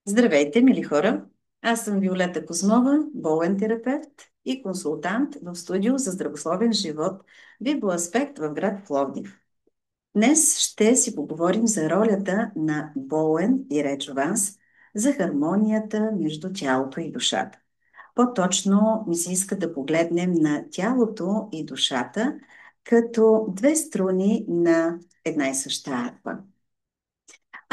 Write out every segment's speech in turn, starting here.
Здравейте, мили хора! Аз съм Виолета Козмова, болен терапевт и консултант в студио за здравословен живот Библоаспект в град Пловдив. Днес ще си поговорим за ролята на болен и реч Ванс за хармонията между тялото и душата. По-точно ми се иска да погледнем на тялото и душата като две струни на една и съща арфа.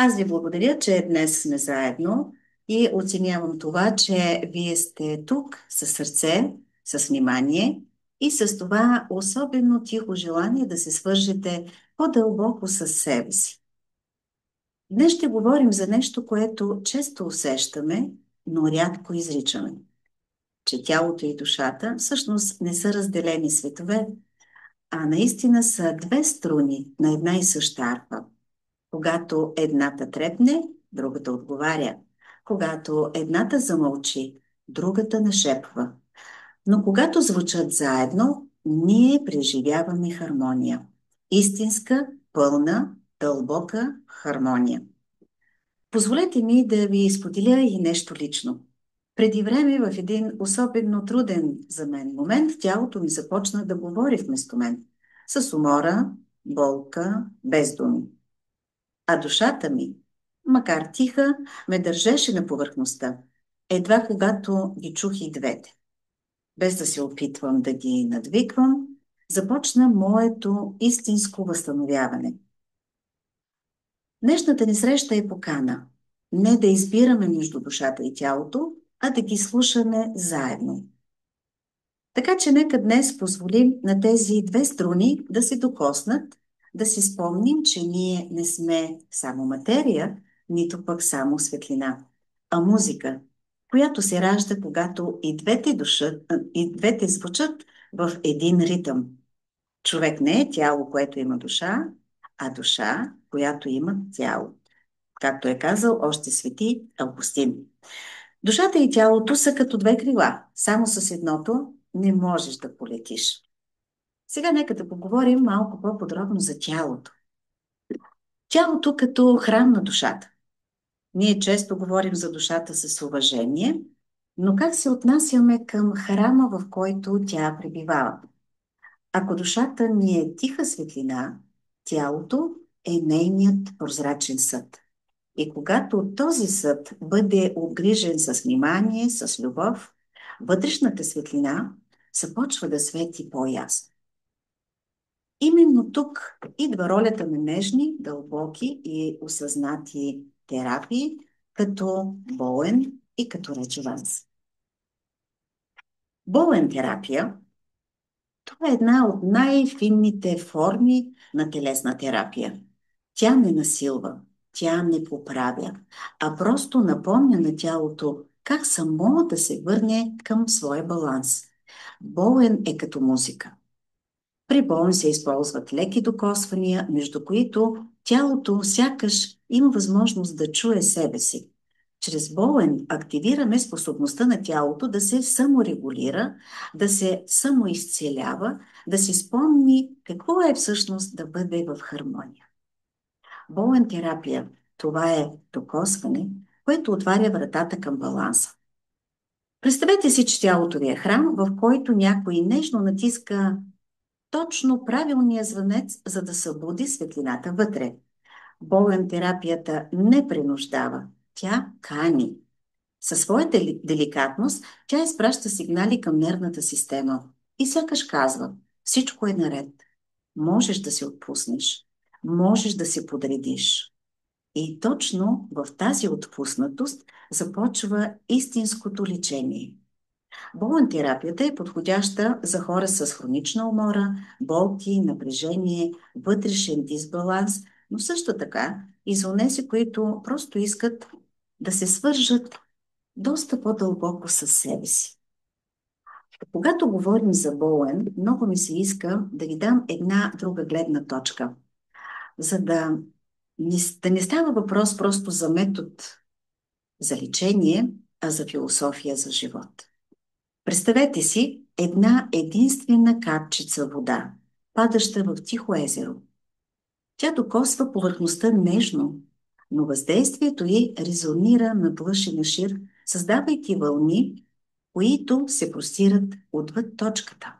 Аз ви благодаря, че днес сме заедно и оценявам това, че вие сте тук със сърце, с внимание и с това особено тихо желание да се свържете по-дълбоко с себе си. Днес ще говорим за нещо, което често усещаме, но рядко изричаме. Че тялото и душата всъщност не са разделени светове, а наистина са две струни на една и съща арфа. Когато едната трепне, другата отговаря. Когато едната замълчи, другата нашепва. Но когато звучат заедно, ние преживяваме хармония. Истинска, пълна, дълбока хармония. Позволете ми да ви споделя и нещо лично. Преди време в един особено труден за мен момент тялото ми започна да говори вместо мен. С умора, болка, без думи. А душата ми, макар тиха, ме държеше на повърхността. Едва когато ги чух и двете. Без да се опитвам да ги надвиквам, започна моето истинско възстановяване. Днешната ни среща е покана. Не да избираме между душата и тялото, а да ги слушаме заедно. Така че нека днес позволим на тези две струни да се докоснат, да си спомним, че ние не сме само материя, нито пък само светлина, а музика, която се ражда, когато и двете звучат в един ритъм. Човек не е тяло, което има душа, а душа, която има тяло. Както е казал още свети Августин. Душата и тялото са като две крила. Само с едното не можеш да полетиш. Сега нека да поговорим малко по-подробно за тялото. Тялото като храм на душата. Ние често говорим за душата с уважение, но как се отнасяме към храма, в който тя пребивава? Ако душата ни е тиха светлина, тялото е нейният прозрачен съд. И когато този съд бъде обгрижен с внимание, с любов, вътрешната светлина започва да свети по-ясно. Именно тук идва ролята на нежни, дълбоки и осъзнати терапии, като болен и като речеванс. Болен терапия – това е една от най-финните форми на телесна терапия. Тя не насилва, тя не поправя, а просто напомня на тялото как само да се върне към своя баланс. Болен е като музика. При болен се използват леки докосвания, между които тялото сякаш има възможност да чуе себе си. Чрез болен активираме способността на тялото да се саморегулира, да се самоизцелява, да си спомни какво е всъщност да бъде в хармония. Болен терапия – това е докосване, което отваря вратата към баланса. Представете си, че тялото ви е храм, в който някой нежно натиска точно правилния звънец, за да събуди светлината вътре. Болен терапията не принуждава, тя кани. Със своята деликатност тя изпраща сигнали към нервната система и сякаш казва: всичко е наред. Можеш да се отпуснеш, можеш да се подредиш. И точно в тази отпуснатост започва истинското лечение. Болен терапията е подходяща за хора с хронична умора, болки, напрежение, вътрешен дисбаланс, но също така и за онези, които просто искат да се свържат доста по-дълбоко със себе си. Когато говорим за болен, много ми се иска да ви дам една друга гледна точка, за да не става въпрос просто за метод за лечение, а за философия за живот. Представете си една единствена капчица вода, падаща в тихо езеро. Тя докосва повърхността нежно, но въздействието й резонира надлъж и нашир, създавайки вълни, които се простират отвъд точката.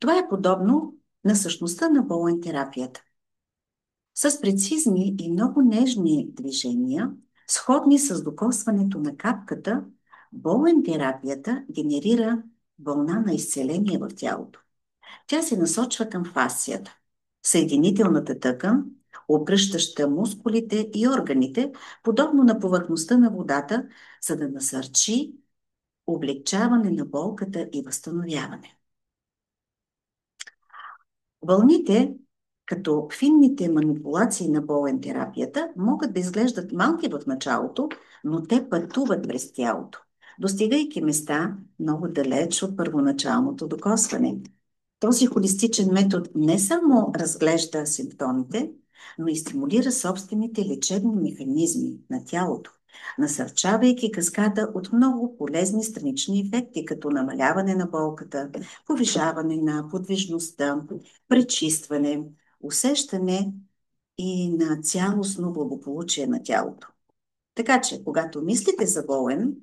Това е подобно на същността на болен терапията. С прецизни и много нежни движения, сходни с докосването на капката, болен терапията генерира вълна на изцеление в тялото. Тя се насочва към фасцията, съединителната тъкан, обръщаща мускулите и органите, подобно на повърхността на водата, за да насърчи облегчаване на болката и възстановяване. Вълните, като финните манипулации на болен терапията, могат да изглеждат малки в началото, но те пътуват през тялото, достигайки места много далеч от първоначалното докосване. Този холистичен метод не само разглежда симптомите, но и стимулира собствените лечебни механизми на тялото, насърчавайки каскада от много полезни странични ефекти, като намаляване на болката, повишаване на подвижността, пречистване, усещане и на цялостно благополучие на тялото. Така че, когато мислите за болен,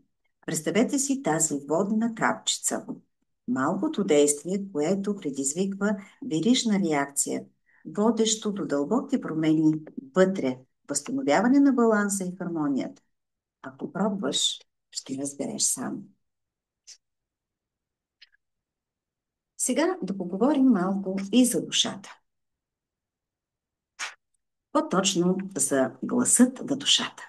представете си тази водна капчица. Малкото действие, което предизвиква верижна реакция, водещо до дълбоки промени вътре, възстановяване на баланса и хармонията. Ако пробваш, ще разбереш сам. Сега да поговорим малко и за душата. По-точно за гласът на душата.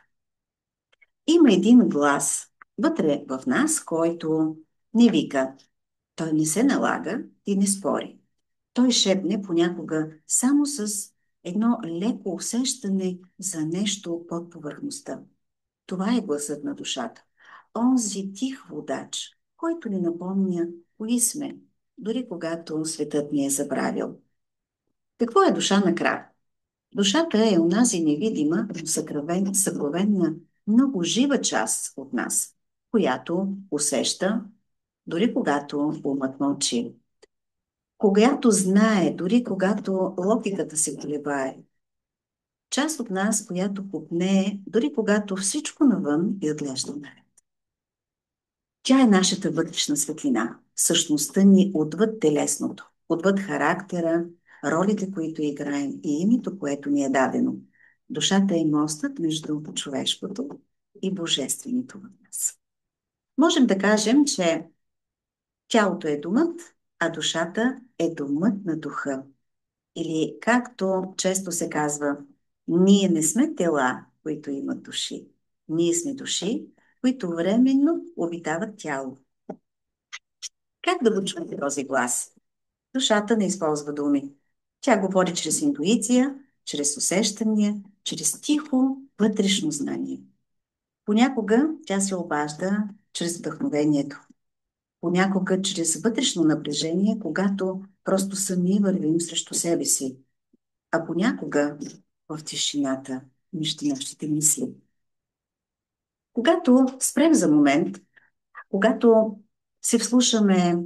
Има един глас вътре в нас, който не вика. Той не се налага и не спори. Той шепне понякога само с едно леко усещане за нещо под повърхността. Това е гласът на душата. Онзи тих водач, който ни напомня кои сме, дори когато светът ни е забравил. Какво е душа накрая? Душата е онази невидима, но съкровенна, много жива част от нас, която усеща, дори когато умът мълчи. Когато знае, дори когато логиката се колебае. Част от нас, която копнее, дори когато всичко навън изглежда наред. Тя е нашата вътрешна светлина, същността ни отвъд телесното, отвъд характера, ролите, които играем и името, което ни е дадено. Душата е мостът между човешкото и божественото в нас. Можем да кажем, че тялото е домът, а душата е домът на духа. Или както често се казва, ние не сме тела, които имат души. Ние сме души, които временно обитават тяло. Как да го чуете този глас? Душата не използва думи. Тя говори чрез интуиция, чрез усещания, чрез тихо вътрешно знание. Понякога тя се обажда чрез вдъхновението. Понякога чрез вътрешно напрежение, когато просто сами вървим срещу себе си. А понякога в тишината между нашите мисли. Когато спрем за момент, когато се вслушаме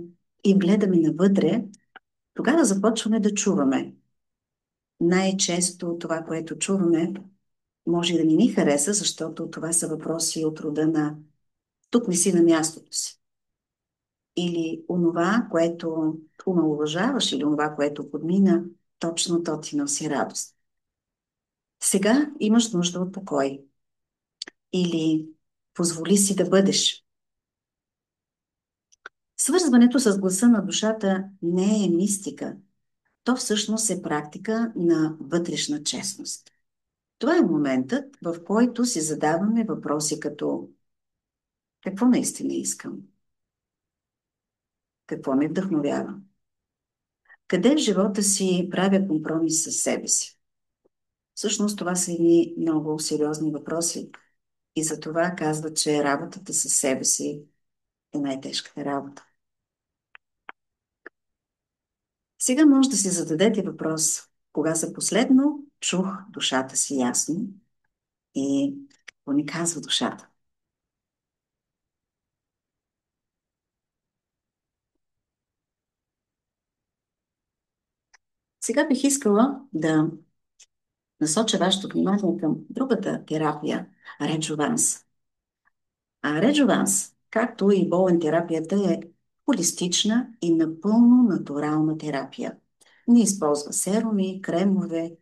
и гледаме навътре, тогава започваме да чуваме. Най-често това, което чуваме, може да ни хареса, защото това са въпроси от рода на тук не си на мястото си. Или онова, което омалуважаваш, или онова, което подмина, точно то ти носи радост. Сега имаш нужда от покой. Или позволи си да бъдеш. Свързването с гласа на душата не е мистика. То всъщност е практика на вътрешна честност. Това е моментът, в който си задаваме въпроси като какво наистина искам? Какво ме вдъхновява? Къде в живота си правя компромис с себе си? Всъщност това са едни много сериозни въпроси и за това казва, че работата с себе си е най-тежката работа. Сега може да си зададете въпрос, кога за последно чух душата си ясно и какво ни казва душата. Сега бих искала да насоча вашето внимание към другата терапия – реджованс. А реджованс, както и болен терапията, е холистична и напълно натурална терапия. Не използва серуми, кремове,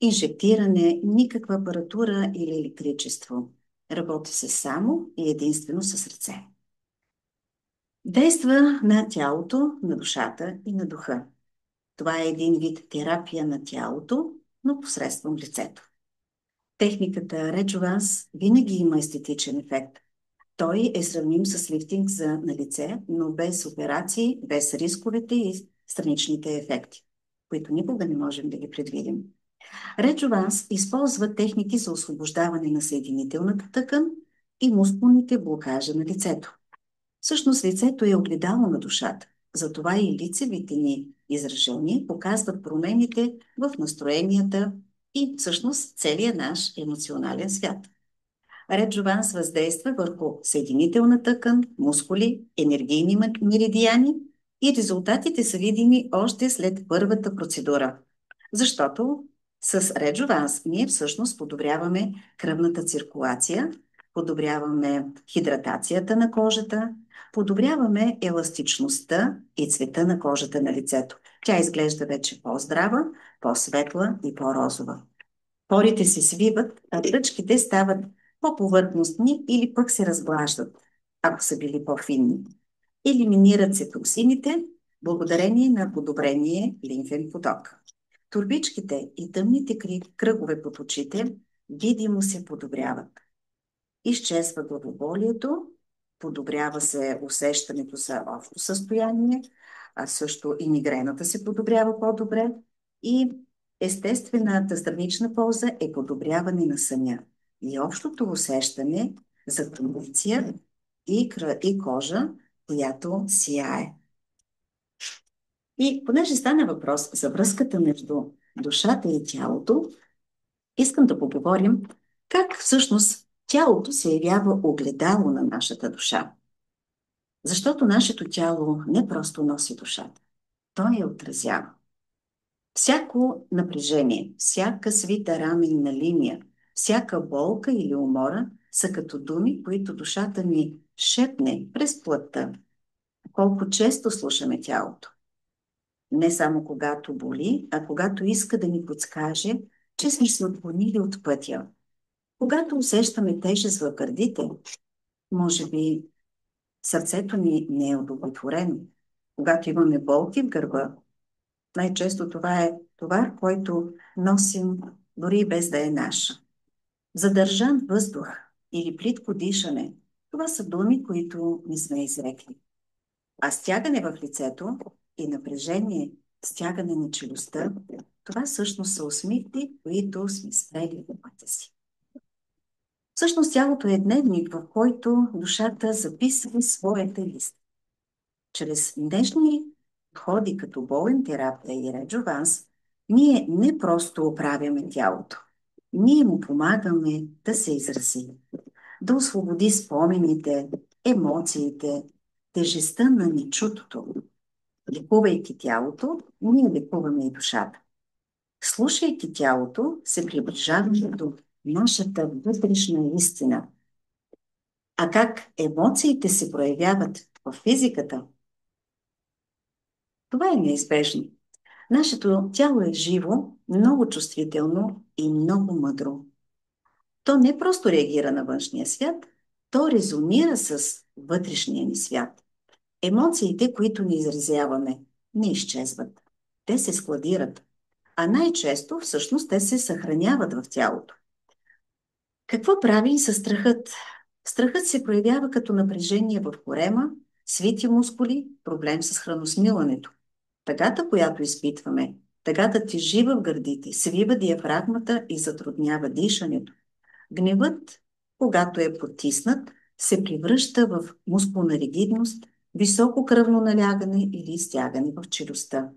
инжектиране, никаква апаратура или електричество. Работи се само и единствено с ръце. Действа на тялото, на душата и на духа. Това е един вид терапия на тялото, но посредством лицето. Техниката Реджованс винаги има естетичен ефект. Той е сравним с лифтинг на лице, но без операции, без рисковете и страничните ефекти, които никога не можем да ги предвидим. Реджованс използва техники за освобождаване на съединителната тъкан и мускулните блокажа на лицето. Всъщност лицето е огледало на душата, затова и лицевите ни изражения показват промените в настроенията и всъщност целият наш емоционален свят. Реджованс въздейства върху съединителна тъкан, мускули, енергийни меридиани и резултатите са видими още след първата процедура. Защото с Реджованс ние всъщност подобряваме кръвната циркулация, подобряваме хидратацията на кожата, подобряваме еластичността и цвета на кожата на лицето. Тя изглежда вече по-здрава, по-светла и по-розова. Порите се свиват, а тръчките стават по-повърхностни или пък се разглаждат, ако са били по-финни. Елиминират се токсините благодарение на подобрение лимфен поток. Турбичките и тъмните кръгове под очите видимо се подобряват. Изчезва главоболието, подобрява се усещането за общо състояние, а също и мигрената се подобрява по-добре и естествената странична полза е подобряване на съня и общото усещане за кондиция и кожа, която сияе. И понеже стана въпрос за връзката между душата и тялото, искам да поговорим как всъщност тялото се явява огледало на нашата душа. Защото нашето тяло не просто носи душата, то я отразява. Всяко напрежение, всяка свита раменна линия, всяка болка или умора са като думи, които душата ни шепне през плътта. Колко често слушаме тялото. Не само когато боли, а когато иска да ни подскаже, че сме се отклонили от пътя. Когато усещаме тежест в гърдите, може би сърцето ни не е удовлетворено. Когато имаме болки в гърба, най-често това е товар, който носим дори без да е наш. Задържан въздух или плитко дишане, това са думи, които не сме изрекли. А стягане в лицето и напрежение, стягане на челюстта, това всъщност са усмивки, които сме спрели в пътя си. Всъщност тялото е дневник, в който душата записва своята лист. Чрез днешни подходи като болен терапия и реджованс, ние не просто оправяме тялото. Ние му помагаме да се изрази, да освободи спомените, емоциите, тежестта на нечутото. Лекувайки тялото, ние лекуваме и душата. Слушайки тялото, се приближаваме до нашата вътрешна истина. А как емоциите се проявяват в физиката? Това е неизбежно. Нашето тяло е живо, много чувствително и много мъдро. То не просто реагира на външния свят, то резонира с вътрешния ни свят. Емоциите, които ни изразяваме, не изчезват. Те се складират, а най-често всъщност те се съхраняват в тялото. Какво прави със страхът? Страхът се проявява като напрежение в корема, свити мускули, проблем с храносмилането. Тъгата, която изпитваме, тъгата тежи в гърдите, свива диафрагмата и затруднява дишането. Гневът, когато е потиснат, се превръща в мускулна ригидност, високо кръвно налягане или изтягане в челюстта.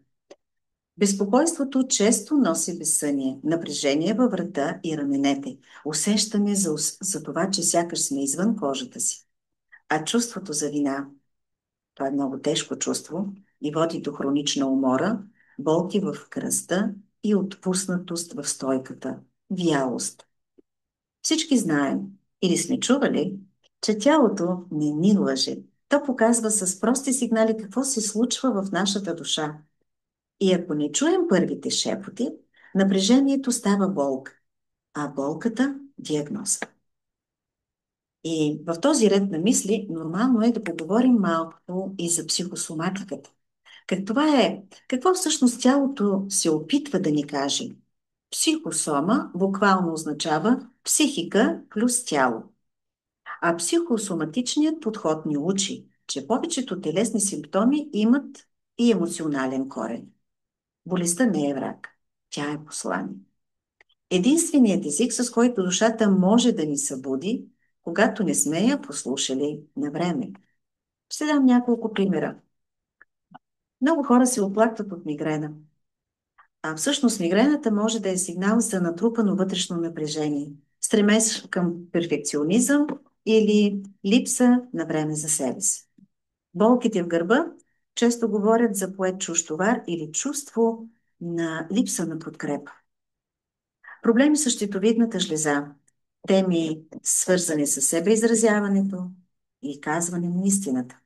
Безпокойството често носи безсъние, напрежение във врата и раменете, усещане за това, че сякаш сме извън кожата си. А чувството за вина, това е много тежко чувство и води до хронична умора, болки в кръста и отпуснатост в стойката, вялост. Всички знаем или сме чували, че тялото не ни лъже. То показва с прости сигнали какво се случва в нашата душа. И ако не чуем първите шепоти, напрежението става болка, а болката – диагноза. И в този ред на мисли нормално е да поговорим малко и за психосоматиката. Какво всъщност тялото се опитва да ни каже? Психосома буквално означава психика плюс тяло. А психосоматичният подход ни учи, че повечето телесни симптоми имат и емоционален корен. Болестта не е враг, тя е послание. Единственият език, с който душата може да ни събуди, когато не сме я послушали на време. Ще дам няколко примера. Много хора се оплакват от мигрена. А всъщност мигрената може да е сигнал за натрупано вътрешно напрежение, стремеж към перфекционизъм или липса на време за себе си. Болките в гърба често говорят за поет чужд товар или чувство на липса на подкрепа. Проблеми с щитовидната жлеза, теми свързани с себеизразяването и казване на истината.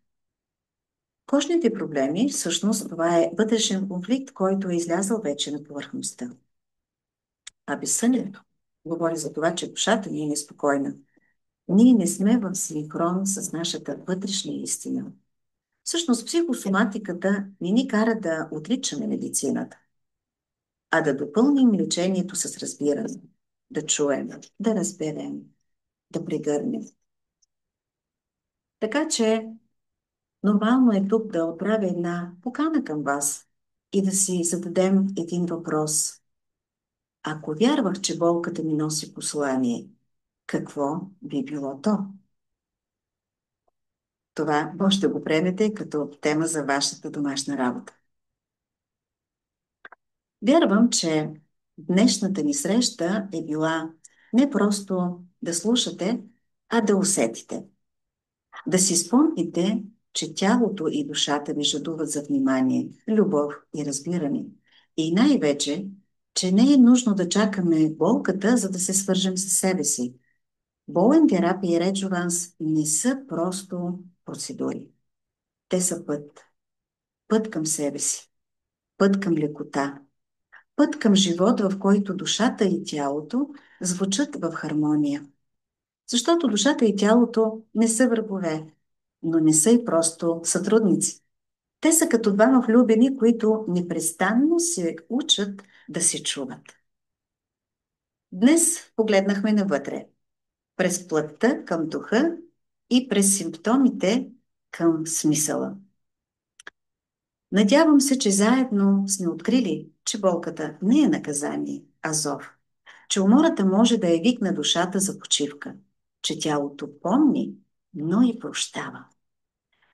Кожните проблеми, всъщност, това е вътрешен конфликт, който е излязъл вече на повърхността. А безсънието говори за това, че душата ни е неспокойна. Ние не сме в синхрон с нашата вътрешна истина. Всъщност, психосоматиката не ни кара да отричаме медицината, а да допълним лечението с разбиране, да чуем, да разберем, да прегърнем. Така че нормално е тук да отправя една покана към вас и да си зададем един въпрос. Ако вярвах, че болката ми носи послание, какво би било то? Това може да го приемете като тема за вашата домашна работа. Вярвам, че днешната ни среща е била не просто да слушате, а да усетите. Да си спомните, че тялото и душата ви жадуват за внимание, любов и разбиране. И най-вече, че не е нужно да чакаме болката, за да се свържем с себе си. Болен терапия и реджованс не са просто процедури. Те са път. Път към себе си. Път към лекота. Път към живот, в който душата и тялото звучат в хармония. Защото душата и тялото не са врагове, но не са и просто сътрудници. Те са като двама влюбени, които непрестанно се учат да се чуват. Днес погледнахме навътре, през плътта към духа и през симптомите към смисъла. Надявам се, че заедно сме открили, че болката не е наказание, а зов. Че умората може да е вик на душата за почивка. Че тялото помни, но и прощава.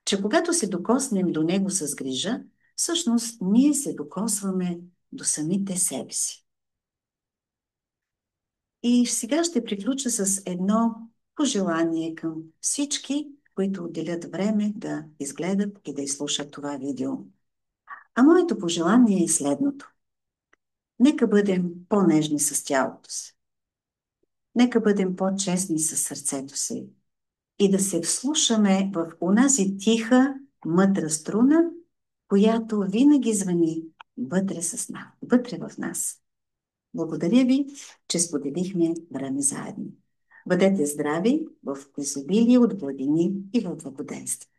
Че когато се докоснем до него с грижа, всъщност ние се докосваме до самите себе си. И сега ще приключа с едно пожелание към всички, които отделят време да изгледат и да изслушат това видео. А моето пожелание е следното. Нека бъдем по-нежни с тялото си. Нека бъдем по-честни с сърцето си. И да се вслушаме в онази тиха, мъдра струна, която винаги звъни вътре в нас. Благодаря ви, че споделихме време заедно. Бъдете здрави в изобилие от гладини и в благоденствие.